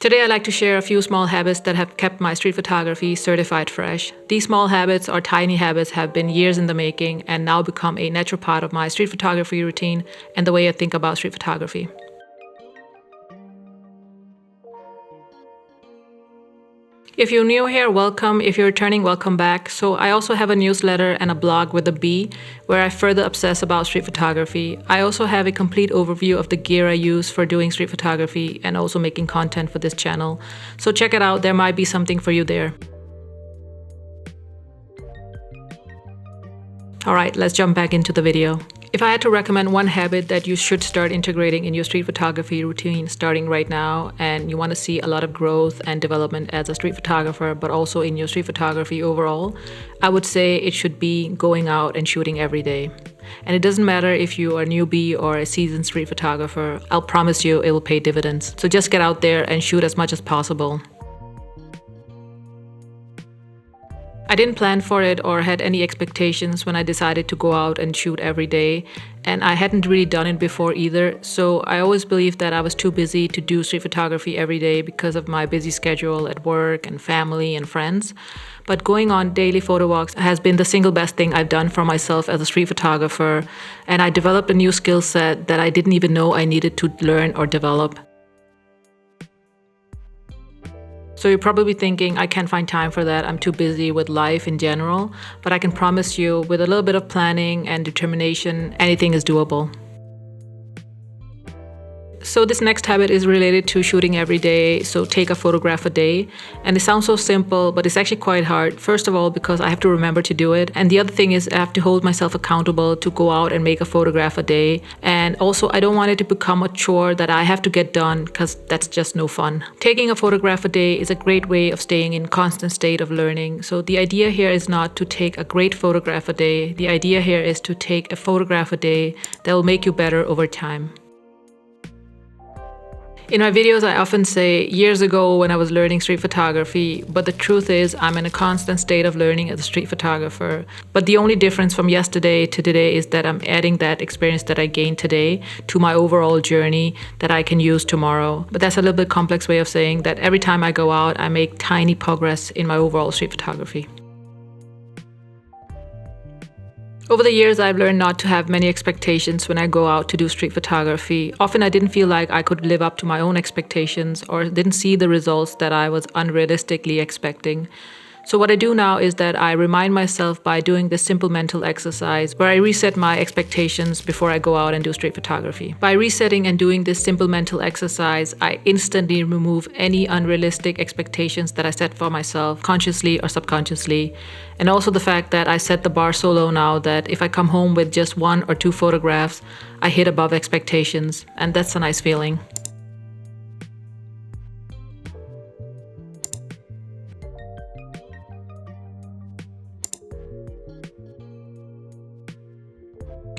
Today I'd like to share a few small habits that have kept my street photography certified fresh. These small habits or tiny habits have been years in the making and now become a natural part of my street photography routine and the way I think about street photography. If you're new here, welcome. If you're returning, welcome back. So I also have a newsletter and a blog with a B where I further obsess about street photography. I also have a complete overview of the gear I use for doing street photography and also making content for this channel. So check it out, there might be something for you there. All right, let's jump back into the video. If I had to recommend one habit that you should start integrating in your street photography routine starting right now, and you want to see a lot of growth and development as a street photographer, but also in your street photography overall, I would say it should be going out and shooting every day. And it doesn't matter if you are a newbie or a seasoned street photographer, I'll promise you it will pay dividends. So just get out there and shoot as much as possible. I didn't plan for it or had any expectations when I decided to go out and shoot every day, and I hadn't really done it before either, so I always believed that I was too busy to do street photography every day because of my busy schedule at work and family and friends. But going on daily photo walks has been the single best thing I've done for myself as a street photographer, and I developed a new skill set that I didn't even know I needed to learn or develop. So you're probably thinking, I can't find time for that, I'm too busy with life in general, but I can promise you, with a little bit of planning and determination, anything is doable. So this next habit is related to shooting every day, so take a photograph a day. And it sounds so simple, but it's actually quite hard. First of all, because I have to remember to do it. And the other thing is I have to hold myself accountable to go out and make a photograph a day. And also I don't want it to become a chore that I have to get done, because that's just no fun. Taking a photograph a day is a great way of staying in constant state of learning. So the idea here is not to take a great photograph a day. The idea here is to take a photograph a day that will make you better over time. In my videos, I often say years ago when I was learning street photography, but the truth is I'm in a constant state of learning as a street photographer. But the only difference from yesterday to today is that I'm adding that experience that I gained today to my overall journey that I can use tomorrow. But that's a little bit complex way of saying that every time I go out, I make tiny progress in my overall street photography. Over the years, I've learned not to have many expectations when I go out to do street photography. Often I didn't feel like I could live up to my own expectations or didn't see the results that I was unrealistically expecting. So what I do now is that I remind myself by doing this simple mental exercise where I reset my expectations before I go out and do street photography. By resetting and doing this simple mental exercise, I instantly remove any unrealistic expectations that I set for myself, consciously or subconsciously. And also the fact that I set the bar so low now that if I come home with just 1 or 2 photographs, I hit above expectations, and that's a nice feeling.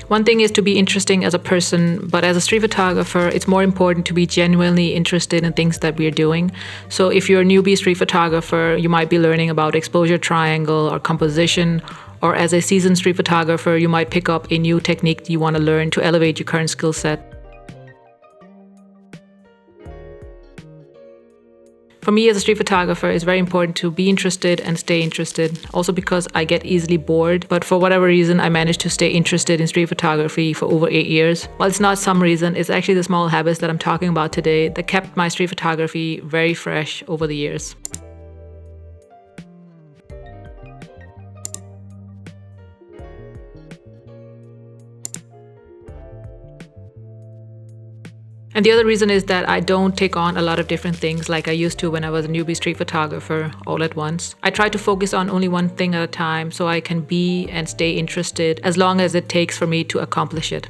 One thing is to be interesting as a person, but as a street photographer, it's more important to be genuinely interested in things that we're doing. So if you're a newbie street photographer, you might be learning about exposure triangle or composition, or as a seasoned street photographer, you might pick up a new technique you want to learn to elevate your current skill set. For me as a street photographer, it's very important to be interested and stay interested. Also because I get easily bored, but for whatever reason, I managed to stay interested in street photography for over 8 years. Well, it's not some reason, it's actually the small habits that I'm talking about today that kept my street photography very fresh over the years. And the other reason is that I don't take on a lot of different things like I used to when I was a newbie street photographer all at once. I try to focus on only one thing at a time so I can be and stay interested as long as it takes for me to accomplish it.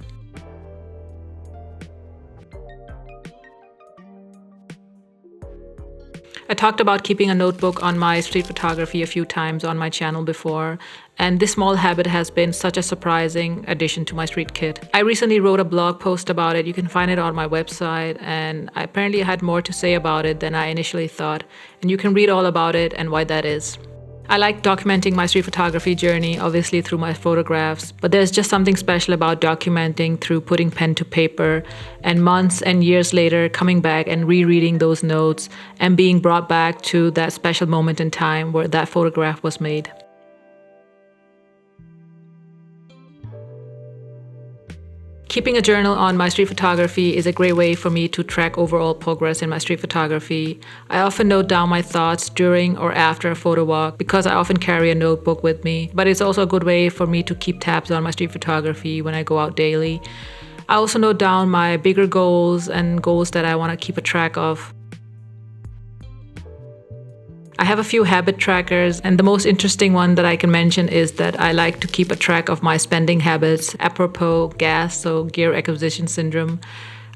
I talked about keeping a notebook on my street photography a few times on my channel before, and this small habit has been such a surprising addition to my street kit. I recently wrote a blog post about it. You can find it on my website, and I apparently had more to say about it than I initially thought, and you can read all about it and why that is. I like documenting my street photography journey, obviously through my photographs, but there's just something special about documenting through putting pen to paper and months and years later coming back and rereading those notes and being brought back to that special moment in time where that photograph was made. Keeping a journal on my street photography is a great way for me to track overall progress in my street photography. I often note down my thoughts during or after a photo walk because I often carry a notebook with me, but it's also a good way for me to keep tabs on my street photography when I go out daily. I also note down my bigger goals and goals that I want to keep a track of. I have a few habit trackers, and the most interesting one that I can mention is that I like to keep a track of my spending habits, apropos GAS, so gear acquisition syndrome.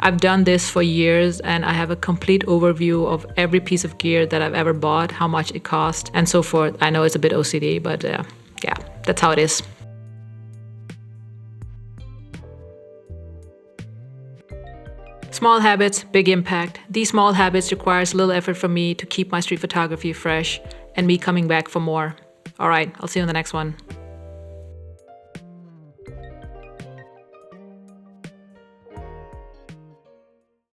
I've done this for years, and I have a complete overview of every piece of gear that I've ever bought, how much it cost, and so forth. I know it's a bit OCD, but yeah, that's how it is. Small habits, big impact. These small habits requires little effort from me to keep my street photography fresh and me coming back for more. All right, I'll see you in the next one.